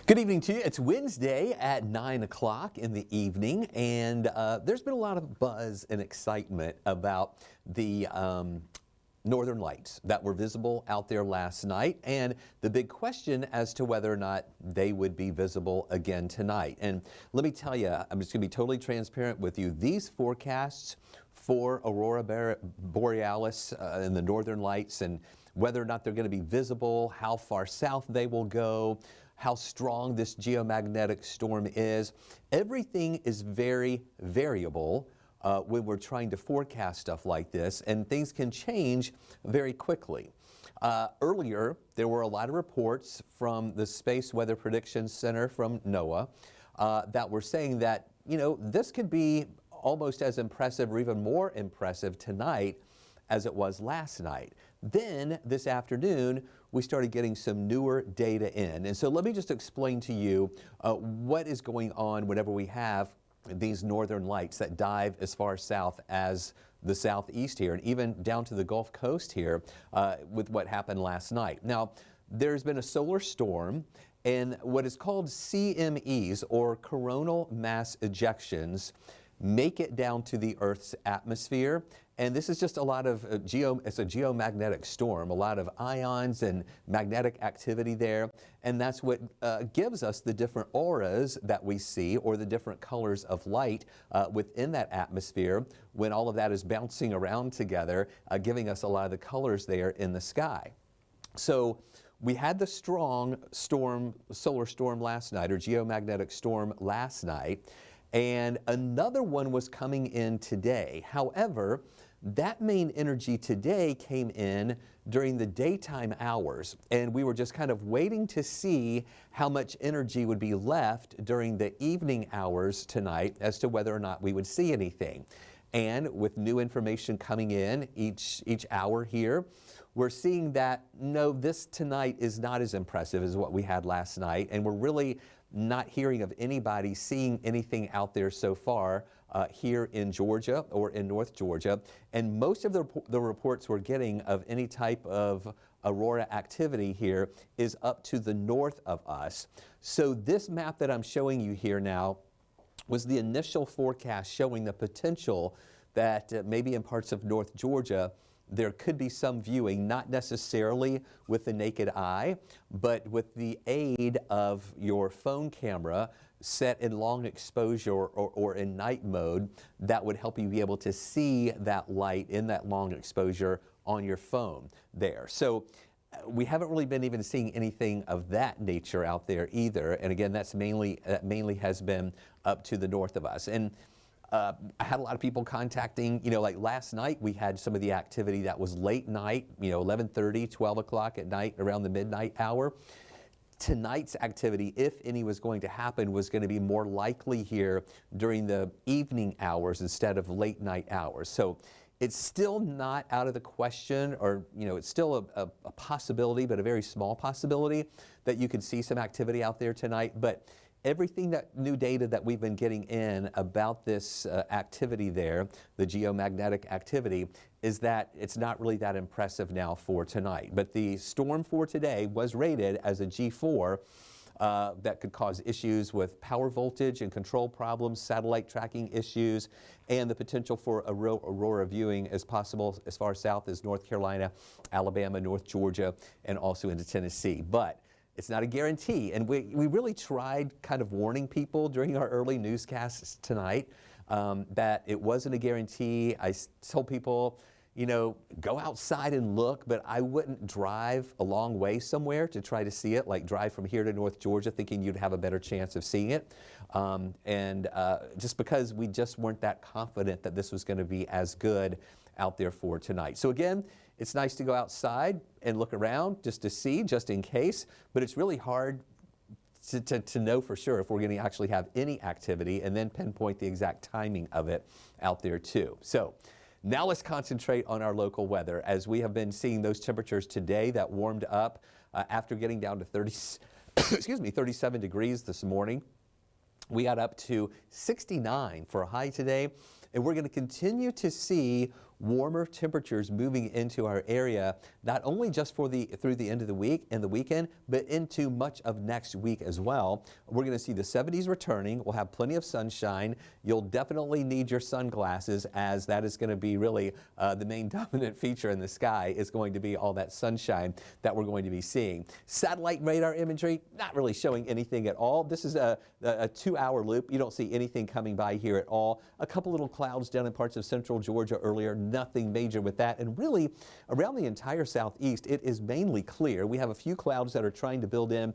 Good evening to you. It's Wednesday at 9 o'clock in the evening, and there's been a lot of buzz and excitement about the northern lights that were visible out there last night, and the big question as to whether or not they would be visible again tonight. And let me tell you, I'm just going to be totally transparent with you. These forecasts for Aurora Borealis and the northern lights, and whether or not they're going to be visible, how far south they will go, how strong this geomagnetic storm is. Everything is very variable when we're trying to forecast stuff like this, and things can change very quickly. Earlier, there were a lot of reports from the Space Weather Prediction Center from NOAA that were saying that, you know, this could be almost as impressive or even more impressive tonight as it was last night. Then this afternoon, we started getting some newer data in. And so let me just explain to you what is going on whenever we have these northern lights that dive as far south as the southeast here, and even down to the Gulf Coast here with what happened last night. Now, there's been a solar storm, and what is called CMEs, or coronal mass ejections, make it down to the Earth's atmosphere. And this is just a lot of it's a geomagnetic storm, a lot of ions and magnetic activity there. And that's what gives us the different auras that we see, or the different colors of light within that atmosphere when all of that is bouncing around together, giving us a lot of the colors there in the sky. So we had the strong storm, solar storm last night, or geomagnetic storm last night, and another one was coming in today. However, that main energy today came in during the daytime hours, and we were just kind of waiting to see how much energy would be left during the evening hours tonight as to whether or not we would see anything. And with new information coming in each hour here, we're seeing that, no, this tonight is not as impressive as what we had last night, and we're really not hearing of anybody seeing anything out there so far here in Georgia or in North Georgia. And most of the reports we're getting of any type of aurora activity here is up to the north of us. So this map that I'm showing you here now was the initial forecast showing the potential that maybe in parts of North Georgia there could be some viewing, not necessarily with the naked eye, but with the aid of your phone camera set in long exposure or in night mode, that would help you be able to see that light in that long exposure on your phone there. So we haven't really been even seeing anything of that nature out there either. And again, that mainly has been up to the north of us. And I had a lot of people contacting, you know, like last night we had some of the activity that was late night, you know, 11:30, 12 o'clock at night, around the midnight hour. Tonight's activity, if any was going to happen, was going to be more likely here during the evening hours instead of late night hours. So it's still not out of the question, or, you know, it's still a possibility, but a very small possibility that you could see some activity out there tonight. But everything, that new data that we've been getting in about this activity there, the geomagnetic activity, is that it's not really that impressive now for tonight. But the storm for today was rated as a G4 that could cause issues with power voltage and control problems, satellite tracking issues, and the potential for aurora viewing as possible as far south as North Carolina, Alabama, North Georgia, and also into Tennessee. But it's not a guarantee, and we really tried kind of warning people during our early newscasts tonight that it wasn't a guarantee. I told people, you know, go outside and look, but I wouldn't drive a long way somewhere to try to see it, like drive from here to North Georgia thinking you'd have a better chance of seeing it. Just because we just weren't that confident that this was going to be as good out there for tonight. So again, it's nice to go outside and look around just to see, just in case, but it's really hard to know for sure if we're going to actually have any activity, and then pinpoint the exact timing of it out there too. So now let's concentrate on our local weather, as we have been seeing those temperatures today that warmed up after getting down to 37 degrees this morning. We got up to 69 for a high today. and we're going to continue to see warmer temperatures moving into our area, not only just through the end of the week and the weekend, but into much of next week as well. We're going to see the 70s returning. We'll have plenty of sunshine. You'll definitely need your sunglasses, as that is going to be really the main dominant feature in the sky, is going to be all that sunshine that we're going to be seeing. Satellite radar imagery, not really showing anything at all. This is a 2-hour loop. You don't see anything coming by here at all. A couple little clouds down in parts of central Georgia earlier. Nothing major with that. And really, around the entire southeast, it is mainly clear. We have a few clouds that are trying to build in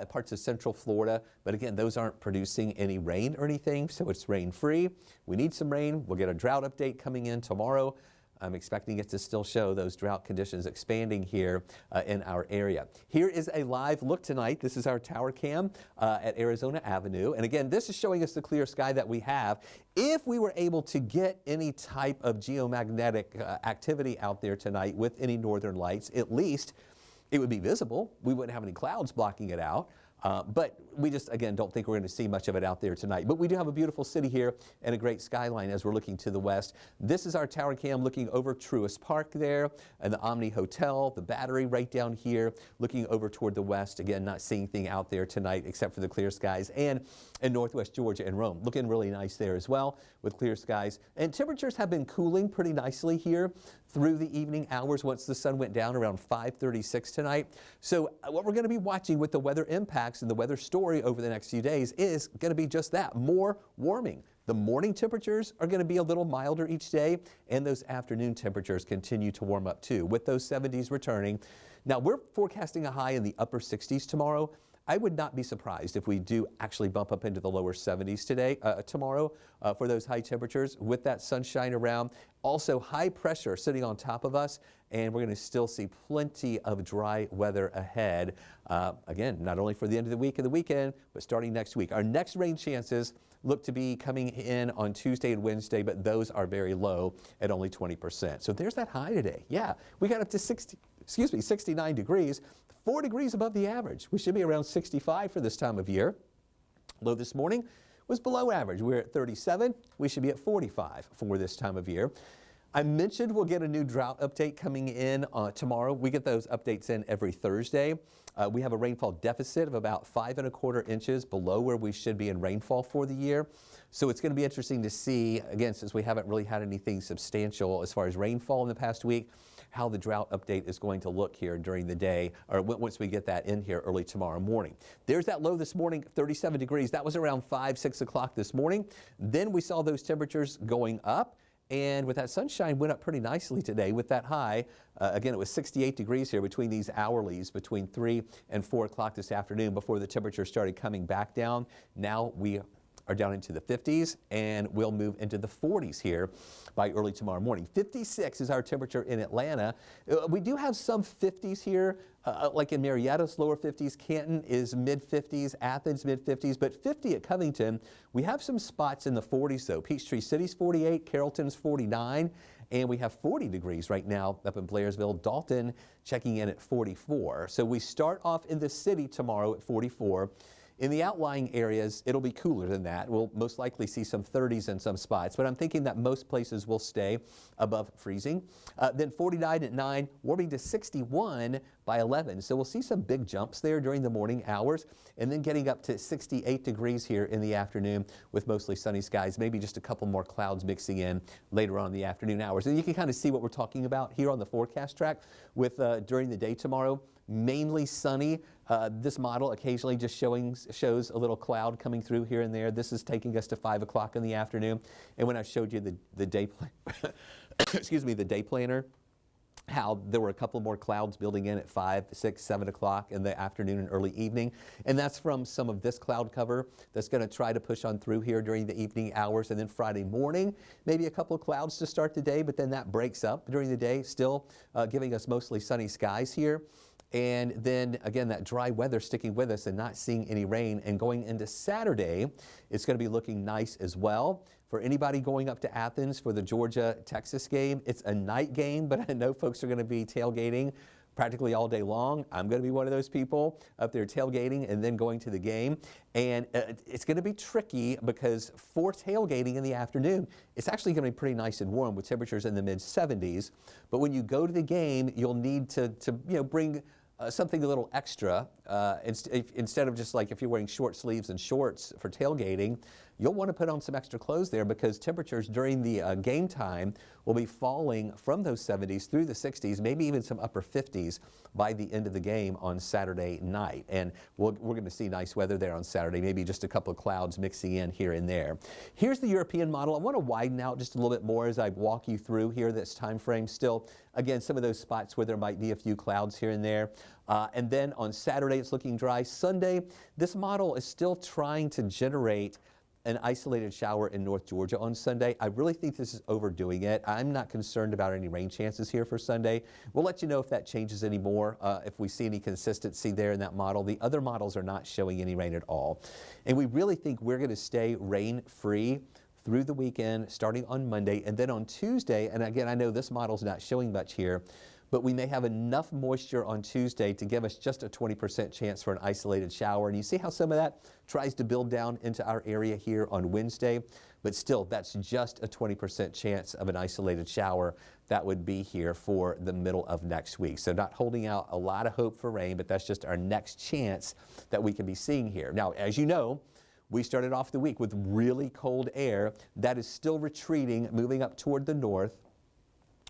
parts of central Florida, but again, those aren't producing any rain or anything, so it's rain-free. We need some rain. We'll get a drought update coming in tomorrow. I'm expecting it to still show those drought conditions expanding here in our area. Here is a live look tonight. This is our tower cam at Arizona Avenue. And again, this is showing us the clear sky that we have. If we were able to get any type of geomagnetic activity out there tonight with any northern lights, at least it would be visible. We wouldn't have any clouds blocking it out. But we just, again, don't think we're going to see much of it out there tonight. But we do have a beautiful city here and a great skyline as we're looking to the west. This is our tower cam looking over Truist Park there and the Omni Hotel, the Battery right down here, looking over toward the west. Again, not seeing anything out there tonight except for the clear skies. And in northwest Georgia and Rome, looking really nice there as well with clear skies. And temperatures have been cooling pretty nicely here through the evening hours once the sun went down around 5:36 tonight. So what we're going to be watching with the weather impacts and the weather story over the next few days is going to be just that, more warming. The morning temperatures are going to be a little milder each day, and those afternoon temperatures continue to warm up too, with those 70s returning. Now, we're forecasting a high in the upper 60s tomorrow. I would not be surprised if we do actually bump up into the lower 70s tomorrow for those high temperatures with that sunshine around. Also, high pressure sitting on top of us, and we're going to still see plenty of dry weather ahead. Again, not only for the end of the week and the weekend, but starting next week. Our next rain chances look to be coming in on Tuesday and Wednesday, but those are very low at only 20%. So there's that high today. Yeah, we got up to 69 degrees. 4 degrees above the average. We should be around 65 for this time of year. Low this morning was below average. We're at 37. We should be at 45 for this time of year. I mentioned we'll get a new drought update coming in tomorrow. We get those updates in every Thursday. We have a rainfall deficit of about 5¼ inches below where we should be in rainfall for the year. So it's going to be interesting to see, again, since we haven't really had anything substantial as far as rainfall in the past week, how the drought update is going to look here during the day, or once we get that in here early tomorrow morning. There's that low this morning, 37 degrees. That was around 6 o'clock this morning. Then we saw those temperatures going up. And with that sunshine went up pretty nicely today with that high. Again, it was 68 degrees here between these hourlies between 3 and 4 o'clock this afternoon before the temperature started coming back down. Now we are down into the 50s, and we'll move into the 40s here by early tomorrow morning. 56 is our temperature in Atlanta. We do have some 50s here, like in Marietta, lower 50s. Canton is mid-50s, Athens mid-50s, but 50 at Covington. We have some spots in the 40s, though. Peachtree City's 48, Carrollton's 49, and we have 40 degrees right now up in Blairsville. Dalton checking in at 44. So we start off in the city tomorrow at 44. In the outlying areas, it'll be cooler than that. We'll most likely see some 30s in some spots, but I'm thinking that most places will stay above freezing. Then 49 at 9, warming to 61 by 11. So we'll see some big jumps there during the morning hours, and then getting up to 68 degrees here in the afternoon with mostly sunny skies, maybe just a couple more clouds mixing in later on in the afternoon hours. And you can kind of see what we're talking about here on the forecast track with during the day tomorrow. Mainly sunny. This model occasionally just shows a little cloud coming through here and there. This is taking us to 5 o'clock in the afternoon. And when I showed you the day the day planner, how there were a couple more clouds building in at 5, 6, 7 o'clock in the afternoon and early evening. And that's from some of this cloud cover that's going to try to push on through here during the evening hours. And then Friday morning, maybe a couple of clouds to start the day, but then that breaks up during the day, still giving us mostly sunny skies here. And then again, that dry weather sticking with us and not seeing any rain. And going into Saturday, it's going to be looking nice as well. For anybody going up to Athens for the Georgia-Texas game, it's a night game, but I know folks are going to be tailgating. practically all day long. I'm going to be one of those people up there tailgating and then going to the game. And it's going to be tricky because for tailgating in the afternoon, it's actually going to be pretty nice and warm with temperatures in the mid-70s. But when you go to the game, you'll need to bring something a little extra. Instead of just like if you're wearing short sleeves and shorts for tailgating, you'll want to put on some extra clothes there because temperatures during the game time will be falling from those 70s through the 60s, maybe even some upper 50s by the end of the game on Saturday night. And we're going to see nice weather there on Saturday, maybe just a couple of clouds mixing in here and there. Here's the European model. I want to widen out just a little bit more as I walk you through here this time frame. Still, again, some of those spots where there might be a few clouds here and there. And then on Saturday, it's looking dry. Sunday, this model is still trying to generate an isolated shower in North Georgia on Sunday. I really think this is overdoing it. I'm not concerned about any rain chances here for Sunday. We'll let you know if that changes any more, if we see any consistency there in that model. The other models are not showing any rain at all. And we really think we're going to stay rain-free through the weekend, starting on Monday. And then on Tuesday, and again, I know this model's not showing much here, but we may have enough moisture on Tuesday to give us just a 20% chance for an isolated shower. And you see how some of that tries to build down into our area here on Wednesday, but still that's just a 20% chance of an isolated shower that would be here for the middle of next week. So not holding out a lot of hope for rain, but that's just our next chance that we can be seeing here. Now, as you know, we started off the week with really cold air that is still retreating, moving up toward the north.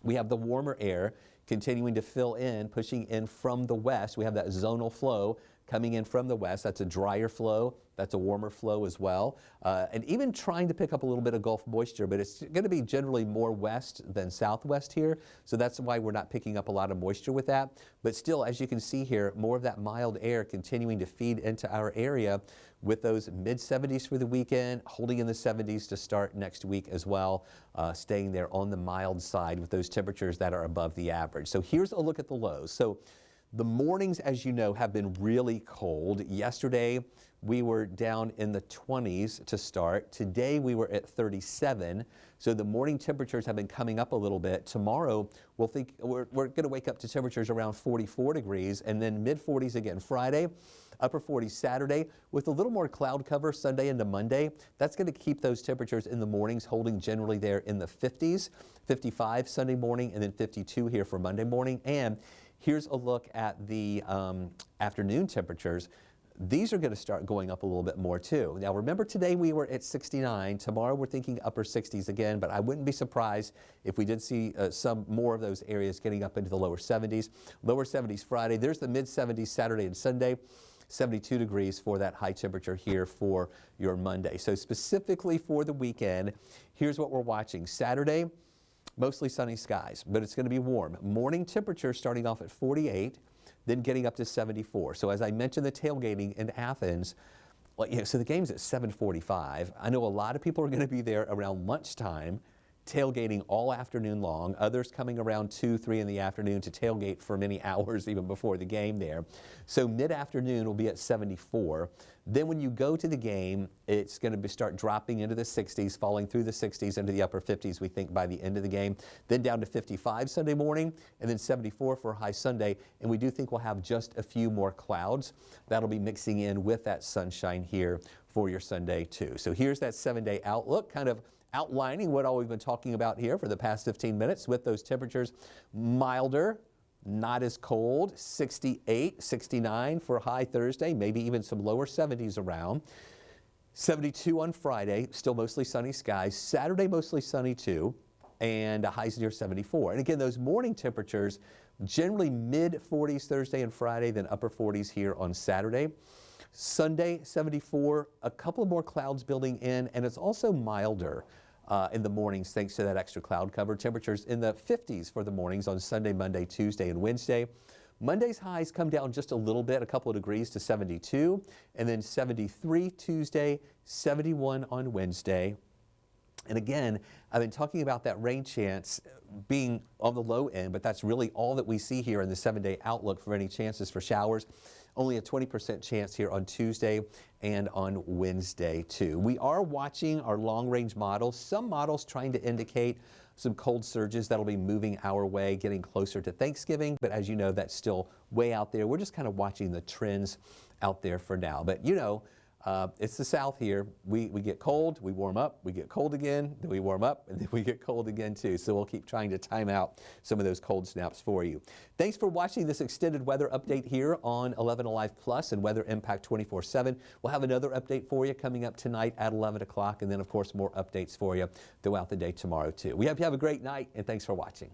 We have the warmer air continuing to fill in, pushing in from the west. We have that zonal flow coming in from the west. That's a drier flow. That's a warmer flow as well. And even trying to pick up a little bit of Gulf moisture, but it's going to be generally more west than southwest here. So that's why we're not picking up a lot of moisture with that. But still, as you can see here, more of that mild air continuing to feed into our area with those mid-70s for the weekend, holding in the 70s to start next week as well, staying there on the mild side with those temperatures that are above the average. So here's a look at the lows. So the mornings, as you know, have been really cold. Yesterday, we were down in the 20s to start. Today, we were at 37. So the morning temperatures have been coming up a little bit. Tomorrow, we're going to wake up to temperatures around 44 degrees and then mid-40s again Friday, upper 40s Saturday, with a little more cloud cover Sunday into Monday. That's going to keep those temperatures in the mornings holding generally there in the 50s, 55 Sunday morning, and then 52 here for Monday morning. And here's a look at the afternoon temperatures. These are going to start going up a little bit more too. Now remember, today we were at 69. Tomorrow we're thinking upper 60s again, but I wouldn't be surprised if we did see some more of those areas getting up into the lower 70s. Lower 70s Friday. There's the mid 70s Saturday and Sunday. 72 degrees for that high temperature here for your Monday. So specifically for the weekend, here's what we're watching. Saturday, mostly sunny skies, but it's going to be warm. Morning temperature starting off at 48, then getting up to 74. So as I mentioned, the tailgating in Athens, so the game's at 7:45. I know a lot of people are going to be there around lunchtime, tailgating all afternoon long. Others coming around 2, 3 in the afternoon to tailgate for many hours even before the game there. So mid-afternoon will be at 74. Then when you go to the game, it's going to start dropping into the 60s, falling through the 60s into the upper 50s, we think, by the end of the game. Then down to 55 Sunday morning, and then 74 for a high Sunday. And we do think we'll have just a few more clouds. That'll be mixing in with that sunshine here for your Sunday too. So here's that 7-day outlook, kind of outlining what all we've been talking about here for the past 15 minutes with those temperatures milder, not as cold, 68, 69 for a high Thursday, maybe even some lower 70s around. 72 on Friday, still mostly sunny skies. Saturday, mostly sunny too, and highs near 74. And again, those morning temperatures, generally mid-40s Thursday and Friday, then upper 40s here on Saturday. Sunday, 74, a couple of more clouds building in, and it's also milder in the mornings thanks to that extra cloud cover. Temperatures in the 50s for the mornings on Sunday, Monday, Tuesday, and Wednesday. Monday's highs come down just a little bit, a couple of degrees to 72, and then 73 Tuesday, 71 on Wednesday. And again, I've been talking about that rain chance being on the low end, but that's really all that we see here in the 7-day outlook for any chances for showers. only a 20% chance here on Tuesday and on Wednesday too. We are watching our long-range models. Some models trying to indicate some cold surges that'll be moving our way, getting closer to Thanksgiving. But as you know, that's still way out there. We're just kind of watching the trends out there for now. But you know, it's the South here. We get cold, we warm up, we get cold again, then we warm up, and then we get cold again too. So we'll keep trying to time out some of those cold snaps for you. Thanks for watching this extended weather update here on 11 Alive Plus and Weather Impact 24/7. We'll have another update for you coming up tonight at 11 o'clock, and then of course more updates for you throughout the day tomorrow too. We hope you have a great night, and thanks for watching.